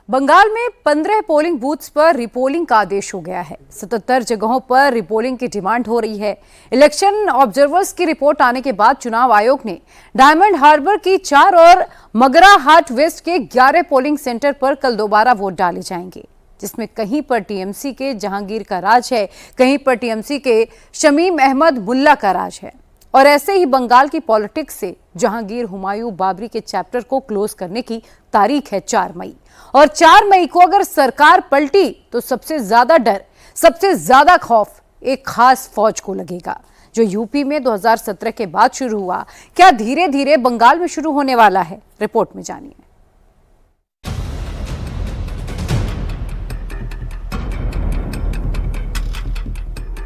बंगाल में 15 polling booths पर repolling का आदेश हो गया है। 77 जगहों पर रिपोलिंग की डिमांड हो रही है। इलेक्शन ऑब्जर्वर्स की रिपोर्ट आने के बाद चुनाव आयोग ने डायमंड हार्बर की 4 और मगरा हाट वेस्ट के 11 पोलिंग सेंटर पर कल दोबारा वोट डाले जाएंगे, जिसमें कहीं पर टीएमसी के जहांगीर का राज है, कहीं पर टीएमसी के शमीम अहमद मुल्ला का राज है। और ऐसे ही बंगाल की पॉलिटिक्स से जहांगीर हुमायूं बाबरी के चैप्टर को क्लोज करने की तारीख है 4 मई। और 4 मई को अगर सरकार पलटी तो सबसे ज्यादा डर, सबसे ज्यादा खौफ एक खास फौज को लगेगा, जो यूपी में 2017 के बाद शुरू हुआ। क्या धीरे धीरे बंगाल में शुरू होने वाला है? रिपोर्ट में जानिए।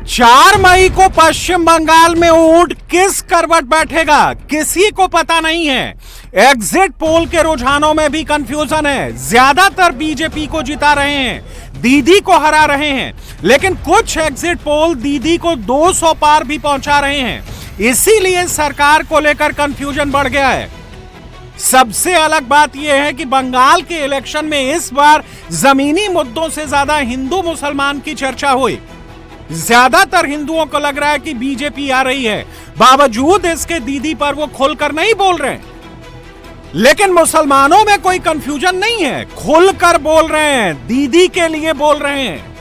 4 मई को पश्चिम बंगाल में ऊंट किस करवट बैठेगा, किसी को पता नहीं है। एग्जिट पोल के रुझानों में भी कंफ्यूजन है। ज्यादातर बीजेपी को जिता रहे हैं, दीदी को हरा रहे हैं, लेकिन कुछ एग्जिट पोल दीदी को 200 पार भी पहुंचा रहे हैं। इसीलिए सरकार को लेकर कंफ्यूजन बढ़ गया है। सबसे अलग बात यह है कि बंगाल के इलेक्शन में इस बार जमीनी मुद्दों से ज्यादा हिंदू मुसलमान की चर्चा हुई। ज्यादातर हिंदुओं को लग रहा है कि बीजेपी आ रही है, बावजूद इसके दीदी पर वो खुलकर नहीं बोल रहे हैं। लेकिन मुसलमानों में कोई कंफ्यूजन नहीं है, खुलकर बोल रहे हैं, दीदी के लिए बोल रहे हैं।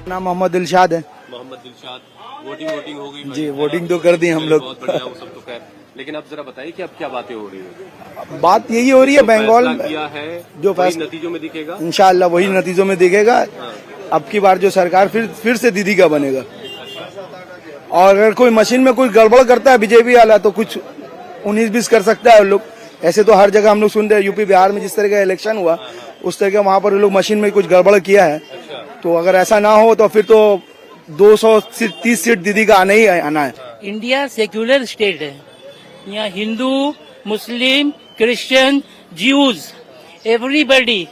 नाम मोहम्मद दिलशाद है। मोहम्मद दिलशाद, वोटिंग हो गई जी, वोटिंग तो कर दी हम लोग। बहुत बढ़िया, वो सब तो खैर। लेकिन अब जरा बताइए कि अब क्या बातें हो रही है? बात यही हो रही है, बंगाल में किया है जो फैसला नतीजों में दिखेगा, इंशाअल्लाह वही नतीजों में दिखेगा। अब की बार जो सरकार फिर से दीदी का बनेगा। और अगर कोई मशीन में कोई गड़बड़ करता है बीजेपी वाला तो कुछ 19-20 कर सकता है लोग। ऐसे तो हर जगह हम लोग सुन रहे हैं, यूपी बिहार में जिस तरह का इलेक्शन हुआ उस तरह का वहां पर लोग मशीन में कुछ गड़बड़ किया है। तो अगर ऐसा ना हो तो फिर तो 230 सीट दीदी का आना ही आना है। इंडिया सेक्युलर स्टेट है। यहाँ Hindu, Muslim, Christian, Jews, everybody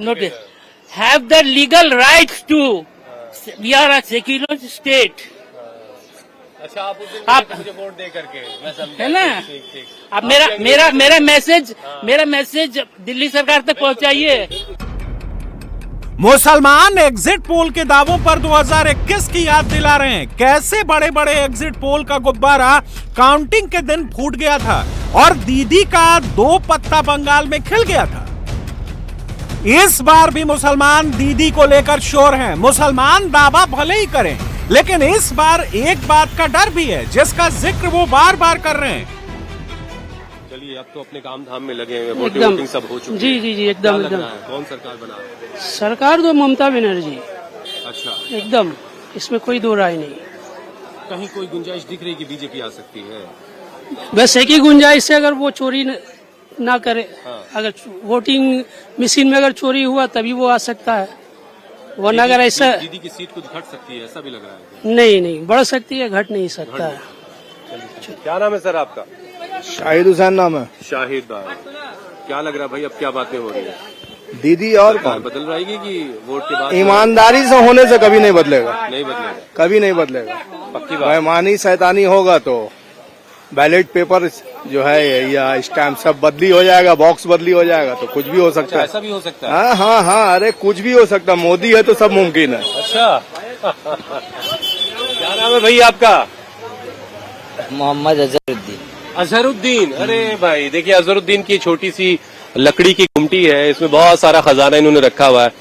not have the legal rights to. We are a secular state. अच्छा, आप उस दिन मुझे वोट दे करके मैं समझा, है ना? ठीक। अब मेरा मैसेज दिल्ली सरकार तक पहुंचाइए। मुसलमान एग्जिट पोल के दावों पर 2021 की याद दिला रहे हैं। कैसे बड़े बड़े एग्जिट पोल का गुब्बारा काउंटिंग के दिन फूट गया था और दीदी का 2 पत्ता बंगाल में खिल गया था। इस बार भी मुसलमान दीदी को लेकर शोर हैं। मुसलमान दावा भले ही करें, लेकिन इस बार एक बात का डर भी है जिसका जिक्र वो बार बार कर रहे हैं। चलिए, अब तो अपने काम धाम में लगे हुए, वोटिंग सब हो चुकी है। जी एकदम। कौन सरकार बना? सरकार तो ममता बनर्जी। अच्छा, एकदम, इसमें कोई दो राय नहीं। कहीं कोई गुंजाइश दिख रही कि बीजेपी आ सकती है? बस एक ही गुंजाइश है, अगर वो चोरी ना करे। अगर वोटिंग मशीन में अगर चोरी हुआ तभी वो आ सकता है, वरना अगर ऐसा दीदी की सीट कुछ घट सकती है, ऐसा भी लग रहा है। नहीं बढ़ सकती है, घट नहीं सकता है। क्या नाम है सर आपका? शाहिद हुसैन नाम है। शाहिद भाई, क्या लग रहा है भाई, अब क्या बातें हो रही है? दीदी और कौन बदल रहेगी कि वोट के बाद? ईमानदारी से होने से कभी नहीं बदलेगा, नहीं बदलेगा, कभी नहीं बदलेगा। पक्की बात। बेईमानी शैतानी होगा तो बैलेट पेपर जो है या स्टैम्प सब बदली हो जाएगा, बॉक्स बदली हो जाएगा, तो कुछ भी हो सकता है। ऐसा भी हो सकता है? हाँ, अरे कुछ भी हो सकता है। मोदी है तो सब मुमकिन है। अच्छा क्या नाम है भाई आपका? मोहम्मद अजहरुद्दीन। अजहरुद्दीन, अरे भाई देखिए, अजहरुद्दीन की छोटी सी लकड़ी की गुमटी है, इसमें बहुत सारा खजाना इन्होंने रखा हुआ है।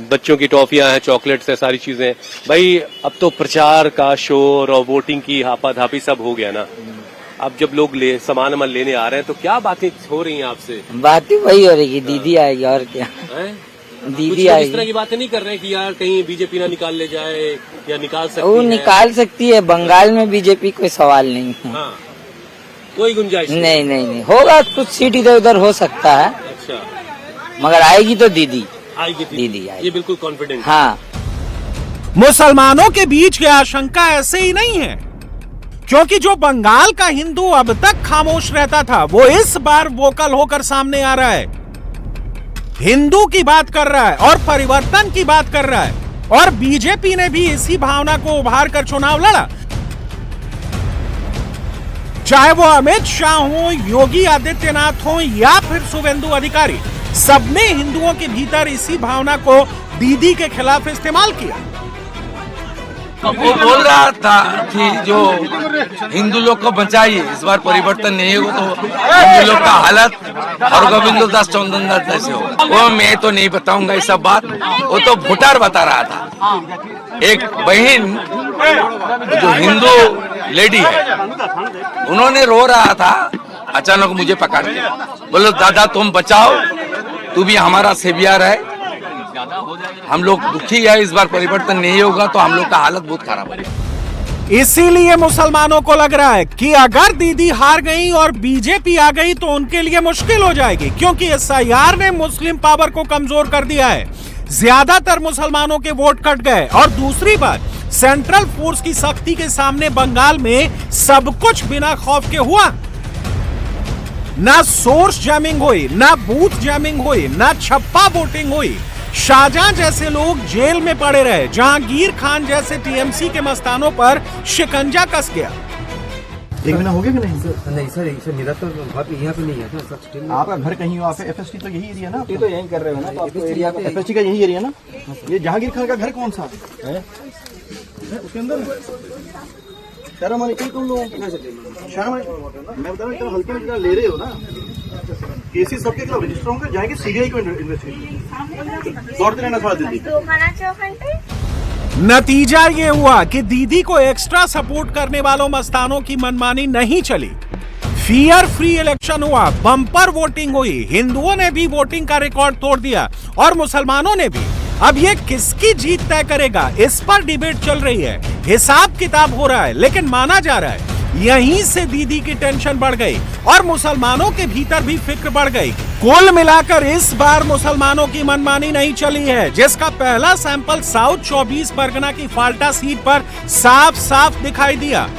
बच्चों की टॉफियां हैं, चॉकलेट्स है, सारी चीजें। भाई अब तो प्रचार का शोर और वोटिंग की हापाधापी सब हो गया ना। अब जब लोग सामान लेने आ रहे हैं तो क्या बातें हो रही हैं आपसे? बातें वही हो रही है, दीदी आएगी और क्या है? दीदी आएगी। इस तरह की बातें नहीं कर रहे कि यार कहीं बीजेपी ना निकाल ले जाए, या निकाल सकती वो है? निकाल सकती है, बंगाल में बीजेपी कोई सवाल नहीं है। हाँ, कोई गुंजाइश नहीं होगा, कुछ सीट इधर उधर हो सकता है। अच्छा, मगर आएगी तो दीदी आएगी। ये बिल्कुल कॉन्फिडेंट। हाँ, मुसलमानों के बीच यह आशंका ऐसे ही नहीं है, क्योंकि जो बंगाल का हिंदू अब तक खामोश रहता था वो इस बार वोकल होकर सामने आ रहा है, हिंदू की बात कर रहा है और परिवर्तन की बात कर रहा है। और बीजेपी ने भी इसी भावना को उभार कर चुनाव लड़ा। चाहे वो अमित शाह हो, योगी आदित्यनाथ हो या फिर शुवेंदु अधिकारी, सबने हिंदुओं के भीतर इसी भावना को दीदी के खिलाफ इस्तेमाल किया। वो बोल रहा था कि जो हिंदू लोग को बचाइए, इस बार परिवर्तन नहीं हो तो हिंदू लोग का हालत हरगोविंद दास चौंदन दास जैसे हो। वो मैं तो नहीं बताऊंगा ये सब बात, वो तो भूटार बता रहा था। एक बहन जो हिंदू लेडी है, उन्होंने रो रहा था, अचानक मुझे पकड़ के बोलो दादा तुम बचाओ, तू भी हमारा सेवियर है, हम लोग दुखी है, इस बार परिवर्तन नहीं होगा तो हम लोग का हालत बहुत खराब है। इसीलिए मुसलमानों को लग रहा है कि अगर दीदी हार गई और बीजेपी आ गई तो उनके लिए मुश्किल हो जाएगी, क्योंकि एसआईआर ने मुस्लिम पावर को कमजोर कर दिया है। ज्यादातर मुसलमानों के वोट कट गए और दूसरी बात, सेंट्रल फोर्स की सख्ती के सामने बंगाल में सब कुछ बिना खौफ के हुआ। ना सोर्स जैमिंग हुई, ना बूथ जैमिंग हुई, ना छप्पा वोटिंग हुई। शाहजहां जैसे लोग जेल में पड़े रहे, जहांगीर खान जैसे टीएमसी के मस्तानों पर शिकंजा कस गया। एक महीना हो गया कि नहीं सर? नहीं सर मेरा तो यहाँ पे नहीं है ना सर। आपका घर कहीं हो, आप एफएसटी तो यही एरिया ना? तो यही कर रहे हो ना, तो आपको एरिया पे एफएसटी का यही एरिया ना? ये जहांगीर खान का घर कौन सा है? उसके अंदर शर्म आनी चाहिए तुम लोगों को। शर्म मैं बता रहा हूँ, हल्के में ले रहे हो ना। केसेस सबके खिलाफ रजिस्टर होंगे, जाएंगे सीबीआई को इन्वेस्टिगेशन। दौड़ते रहना थोड़ा दिल्ली। नतीजा ये हुआ कि दीदी को एक्स्ट्रा सपोर्ट करने वालों मस्तानों की मनमानी नहीं चली। फियर फ्री इलेक्शन हुआ, बम्पर वोटिंग हुई, हिंदुओं ने भी वोटिंग का रिकॉर्ड तोड़ दिया और मुसलमानों ने भी। अब ये किसकी जीत तय करेगा, इस पर डिबेट चल रही है, हिसाब किताब हो रहा है, लेकिन माना जा रहा है यहीं से दीदी की टेंशन बढ़ गई और मुसलमानों के भीतर भी फिक्र बढ़ गई। कुल मिलाकर इस बार मुसलमानों की मनमानी नहीं चली है, जिसका पहला सैंपल साउथ 24 परगना की फाल्टा सीट पर साफ साफ दिखाई दिया।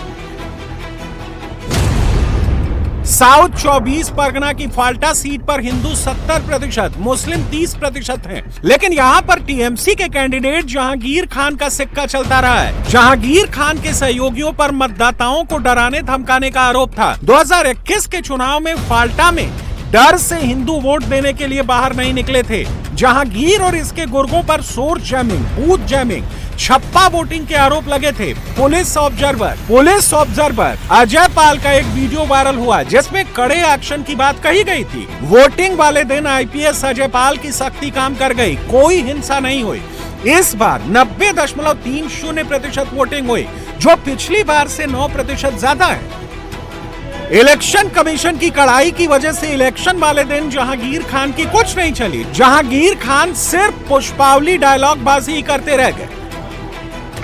साउथ 24 परगना की फाल्टा सीट पर हिंदू 70%, मुस्लिम 30% हैं। लेकिन यहाँ पर टीएमसी के कैंडिडेट जहांगीर खान का सिक्का चलता रहा है। जहांगीर खान के सहयोगियों पर मतदाताओं को डराने धमकाने का आरोप था। 2021 के चुनाव में फाल्टा में डर से हिंदू वोट देने के लिए बाहर नहीं निकले थे। जहांगीर और इसके गुर्गों पर सोर्स जैमिंग, बूथ जैमिंग, छप्पा वोटिंग के आरोप लगे थे। पुलिस ऑब्जर्वर अजय पाल का एक वीडियो वायरल हुआ, जिसमें कड़े एक्शन की बात कही गई थी। वोटिंग वाले दिन आईपीएस अजय पाल की सख्ती काम कर गई, कोई हिंसा नहीं हुई। इस बार 90.30% वोटिंग हुई, जो पिछली बार से 9% ज्यादा है। इलेक्शन कमीशन की कड़ाई की वजह से इलेक्शन वाले दिन जहांगीर खान की कुछ नहीं चली। जहांगीर खान सिर्फ पुष्पावली डायलॉग बाजी करते रह गए।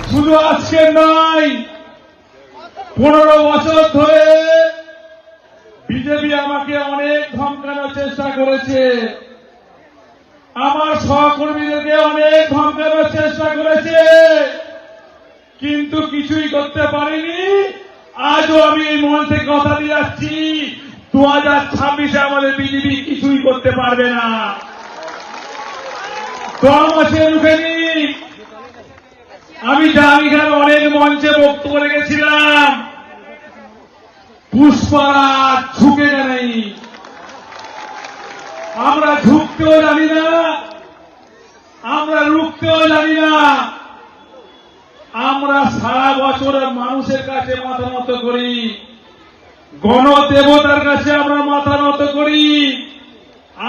শুধু আজকে নয়, 15 বছর ধরে বিজেপি আমাকে অনেক ধমকানোর চেষ্টা করেছে, আমার সহকর্মীদেরকে অনেক ধমকানোর চেষ্টা করেছে, কিন্তু কিছুই করতে পারিনি। আজও আমি এই মঞ্চ থেকে কথা দিয়ে যাচ্ছি, 2026-এ আমাদের বিজেপি কিছুই করতে পারবে না। দম আছে মুখেনি। আমি জাহাঙ্গীর অনেক মঞ্চে বক্তব্য রেখেছিলাম, পুষ্পারাজ ঝুঁকে নেই। আমরা ঝুঁকতেও জানি না, আমরা রুখতেও জানি না। আমরা সারা বছর মানুষের কাছে মাথা নত করি, গণদেবতার কাছে আমরা মাথা নত করি,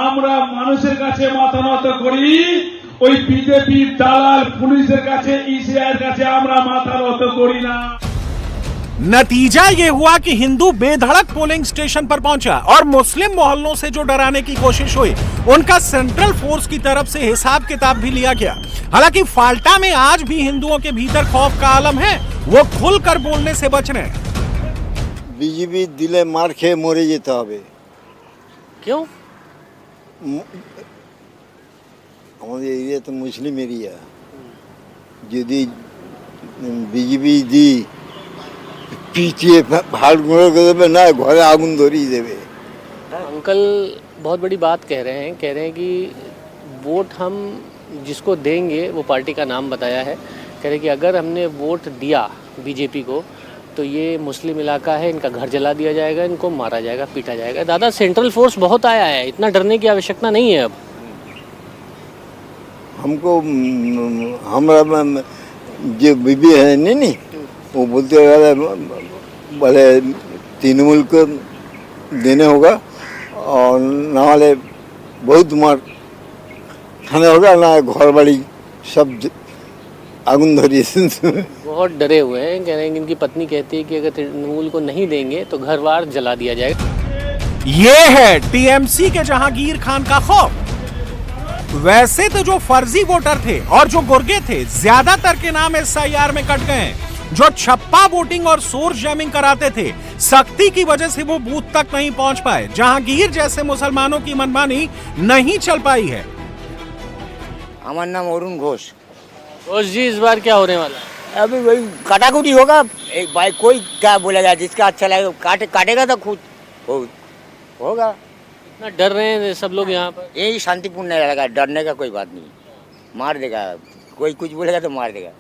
আমরা মানুষের কাছে মাথা নত করি। ওই বিজেপি দালাল পুলিশের কাছে, ইসিআইয়ের কাছে আমরা মাথা নত করি না। नतीजा ये हुआ कि हिंदू बेधड़क पोलिंग स्टेशन पर पहुंचा और मुस्लिम मोहल्लों से जो डराने की कोशिश हुई, उनका सेंट्रल फोर्स की तरफ से हिसाब किताब भी लिया गया। हालांकि फाल्टा में आज भी हिंदुओं के भीतर खौफ का आलम है, वो खुलकर बोलने से बच रहे हैं। बीजेपी दिले मार खेয়ে মরে যেতে হবে। क्यों? আমাদের এরিয়া তো মুসলিম এরিয়া, যদি বিজেপি দি পিছিয়ে ভাগ করে দেবে না, ঘরে আগুন ধরিয়ে দেবে। अंकल बहुत बड़ी बात कह रहे हैं कि वोट हम जिसको देंगे वो पार्टी का नाम बताया है। कह रहे कि अगर हमने वोट दिया बीजेपी को तो ये मुस्लिम इलाका है, इनका घर जला दिया जाएगा, इनको मारा जाएगा, पीटा जाएगा। दादा सेंट्रल फोर्स बहुत आया है, इतना डरने की आवश्यकता नहीं है अब। हमको हमारा जो बीबी है नहीं वो बोलते रहा बोले तृणमूल को देने होगा और ना वाले बहुत मार खाने होगा ना घर बाड़ी सब आगुन धरी। बहुत डरे हुए हैं, कह रहे हैं कि इनकी पत्नी कहती है कि अगर तृणमूल को नहीं देंगे तो घर बार जला दिया जाएगा। ये है टीएमसी के जहांगीर खान का खौफ। वैसे तो जो फर्जी वोटर थे और जो गुर्गे थे ज्यादातर के नाम एसआईआर में कट गए हैं। जो छप्पा वोटिंग और सोर्स जैमिंग कराते थे सख्ती की वजह से वो बूथ तक नहीं पहुंच पाए। जहांगीर जैसे मुसलमानों की मनमानी नहीं चल पाई है। हमारा नाम अरुण घोष। घोष जी, इस बार क्या होने वाला है? अभी वही काटाकुटी होगा। एक भाई कोई क्या बोलेगा, जिसका अच्छा लगेगा काटेगा तो खुद होगा। इतना डर रहे हैं सब लोग यहाँ पर? यही शांतिपूर्ण रहेगा, डरने का कोई बात नहीं। मार देगा, कोई कुछ बोलेगा तो मार देगा।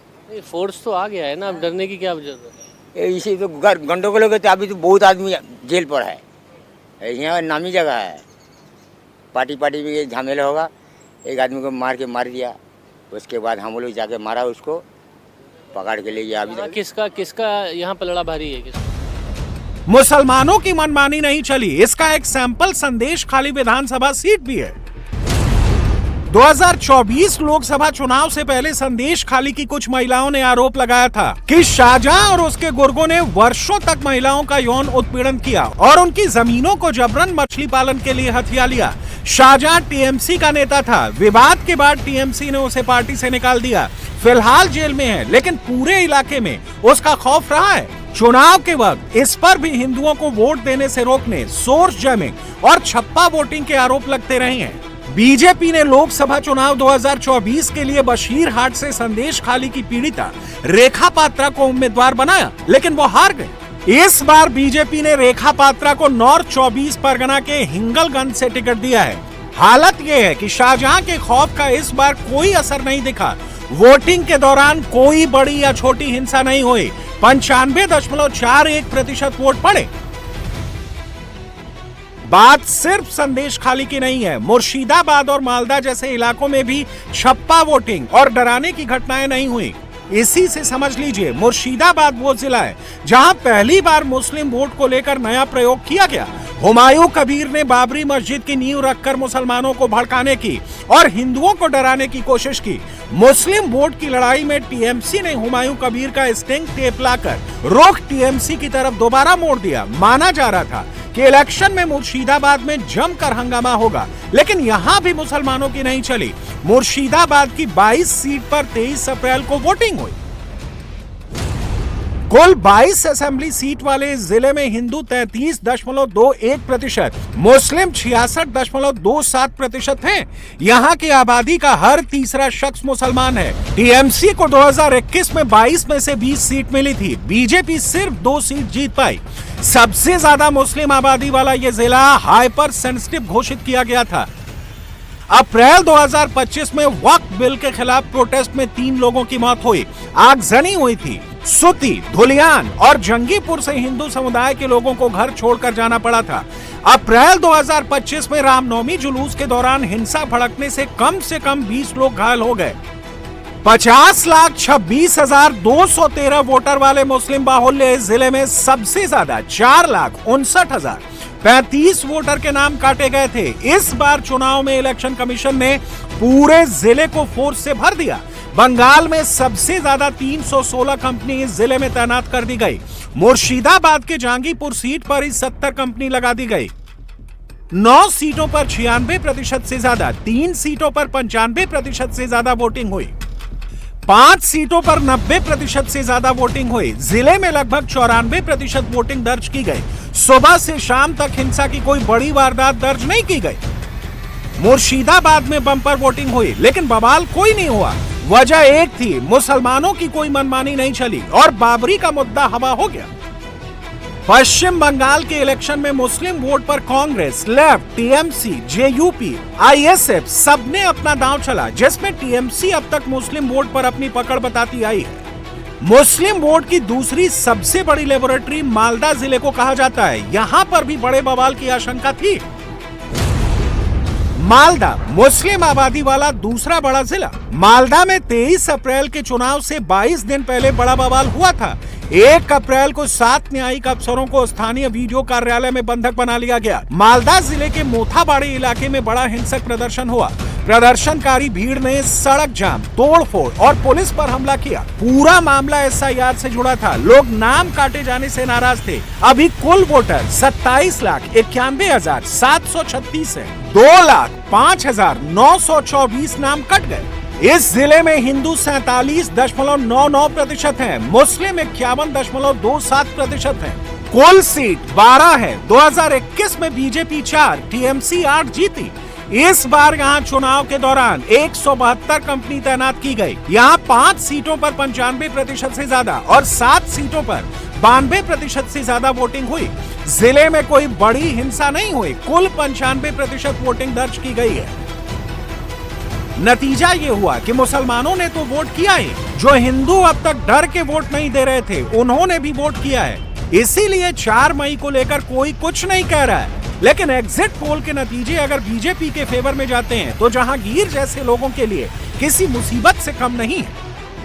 फोर्स तो आ गया है ना, अब डरने की क्या जरूरत है? इसी तो गंडोगल हो गए तो अभी तो बहुत आदमी जेल पर है। यहाँ नामी जगह है, पार्टी भी झमेला होगा। एक आदमी को मार दिया, उसके बाद हम लोग जाके मारा उसको, पकड़ के ले गया। अभी किसका यहाँ पलड़ा भारी है? मुसलमानों की मनमानी नहीं चली, इसका एक सैंपल संदेश खाली विधानसभा सीट भी है। 2024 लोकसभा चुनाव से पहले संदेश खाली की कुछ महिलाओं ने आरोप लगाया था कि शाहजहां और उसके गुर्गों ने वर्षों तक महिलाओं का यौन उत्पीड़न किया और उनकी जमीनों को जबरन मछली पालन के लिए हथिया लिया। शाहजहां टीएमसी का नेता था। विवाद के बाद टीएमसी ने उसे पार्टी से निकाल दिया। फिलहाल जेल में है, लेकिन पूरे इलाके में उसका खौफ रहा है। चुनाव के वक्त इस पर भी हिंदुओं को वोट देने से रोकने, सोर्स जैमिंग और छप्पा वोटिंग के आरोप लगते रहे हैं। बीजेपी ने लोकसभा चुनाव 2024 के लिए बशीरहाट से संदेश खाली की पीड़िता रेखा पात्रा को उम्मीदवार बनाया, लेकिन वो हार गई। इस बार बीजेपी ने रेखा पात्रा को नॉर्थ 24 परगना के हिंगलगंज से टिकट दिया है। हालत ये है कि शाहजहां के खौफ का इस बार कोई असर नहीं दिखा। वोटिंग के दौरान कोई बड़ी या छोटी हिंसा नहीं हुई। 95.41% वोट पड़े। बात सिर्फ संदेश खाली की नहीं है, मुर्शिदाबाद और मालदा जैसे इलाकों में भी छप्पा वोटिंग और डराने की घटनाएं नहीं हुई। इसी से समझ लीजिए मुर्शिदाबाद वो जिला है जहां पहली बार मुस्लिम वोट को लेकर नया प्रयोग किया गया। हुमायूं कबीर ने बाबरी मस्जिद की नींव रखकर मुसलमानों को भड़काने की और हिंदुओं को डराने की कोशिश की। मुस्लिम वोट की लड़ाई में टीएमसी ने हुमायूं कबीर का स्टिंग टेप लाकर रुख टीएमसी की तरफ दोबारा मोड़ दिया। माना जा रहा था कि इलेक्शन में मुर्शिदाबाद में जमकर हंगामा होगा, लेकिन यहां भी मुसलमानों की नहीं चली। मुर्शिदाबाद की 22 सीट पर 23 अप्रैल को वोटिंग हुई। कुल 22 असेंबली सीट वाले इस जिले में हिंदू 33.21%, मुस्लिम 66.27% हैं। यहाँ की आबादी का हर तीसरा शख्स मुसलमान है। टीएमसी को 2021 में 22 में से 20 सीट मिली थी। बीजेपी सिर्फ 2 सीट जीत पाई। सबसे ज्यादा मुस्लिम आबादी वाला ये जिला हाइपर सेंसिटिव घोषित किया गया था। अप्रैल 2025 में वक्फ बिल के खिलाफ प्रोटेस्ट में 3 लोगों की मौत हुई। आगजनी हुई थी। सुती, धुलियान और जंगीपुर से हिंदू समुदाय के लोगों को घर छोड़कर जाना पड़ा था। अप्रैल 2025 में रामनवमी जुलूस के दौरान हिंसा भड़कने से कम 20 लोग घायल हो गए। 50,26,213 वोटर वाले मुस्लिम बाहुल्य इस जिले में सबसे ज्यादा 4,59,035 वोटर के नाम काटे गए थे। इस बार चुनाव में इलेक्शन कमीशन ने पूरे जिले को फोर्स से भर दिया। बंगाल में सबसे ज्यादा 316 कंपनी इस जिले में तैनात कर दी गई। मुर्शिदाबाद के जहांगीरपुर सीट पर ही 70 कंपनी लगा दी गई। 9 सीटों पर 96% से ज्यादा, 3 सीटों पर 95% से ज्यादा वोटिंग हुई। 5 सीटों पर 90% से ज्यादा वोटिंग हुई। जिले में लगभग 94% वोटिंग दर्ज की गई। सुबह से शाम तक हिंसा की कोई बड़ी वारदात दर्ज नहीं की गई। मुर्शिदाबाद में बम्पर वोटिंग हुई, लेकिन बवाल कोई नहीं हुआ। वजह एक थी, मुसलमानों की कोई मनमानी नहीं चली और बाबरी का मुद्दा हवा हो गया। पश्चिम बंगाल के इलेक्शन में मुस्लिम वोट पर कांग्रेस, लेफ्ट, टीएमसी, जेयूपी, आईएसएफ सबने अपना दांव चला, जिसमें टीएमसी अब तक मुस्लिम वोट पर अपनी पकड़ बताती आई है। मुस्लिम वोट की दूसरी सबसे बड़ी लेबोरेटरी मालदा जिले को कहा जाता है। यहां पर भी बड़े बवाल की आशंका थी। मालदा मुस्लिम आबादी वाला दूसरा बड़ा जिला। मालदा में 23 अप्रैल के चुनाव से 22 दिन पहले बड़ा बवाल हुआ था। 1 अप्रैल को 7 न्यायिक अफसरों को स्थानीय वीडियो कार्यालय में बंधक बना लिया गया। मालदा जिले के मोथाबाड़ी इलाके में बड़ा हिंसक प्रदर्शन हुआ। प्रदर्शनकारी भीड़ ने सड़क जाम, तोड़फोड़ और पुलिस पर हमला किया। पूरा मामला SIR से जुड़ा था। लोग नाम काटे जाने से नाराज थे। अभी कुल वोटर 27,91,736 है। 2,05,924 नाम कट गए। इस जिले में हिंदू 47.99% है, मुस्लिम 51.27% है। कुल सीट 12 है। 2021 में बीजेपी 4, TMC 8 जीती। इस बार यहाँ चुनाव के दौरान 172 कंपनी तैनात की गई। यहाँ 5 सीटों पर 95% से ज्यादा और 7 सीटों पर 92% से ज्यादा वोटिंग हुई। जिले में कोई बड़ी हिंसा नहीं हुई। कुल 95% वोटिंग दर्ज की गई है। नतीजा ये हुआ कि मुसलमानों ने तो वोट किया ही, जो हिंदू अब तक डर के वोट नहीं दे रहे थे उन्होंने भी वोट किया है। इसीलिए 4 मई को लेकर कोई कुछ नहीं कह रहा है। लेकिन एग्जिट पोल के नतीजे अगर बीजेपी के फेवर में जाते हैं तो जहांगीर जैसे लोगों के लिए किसी मुसीबत से कम नहीं है।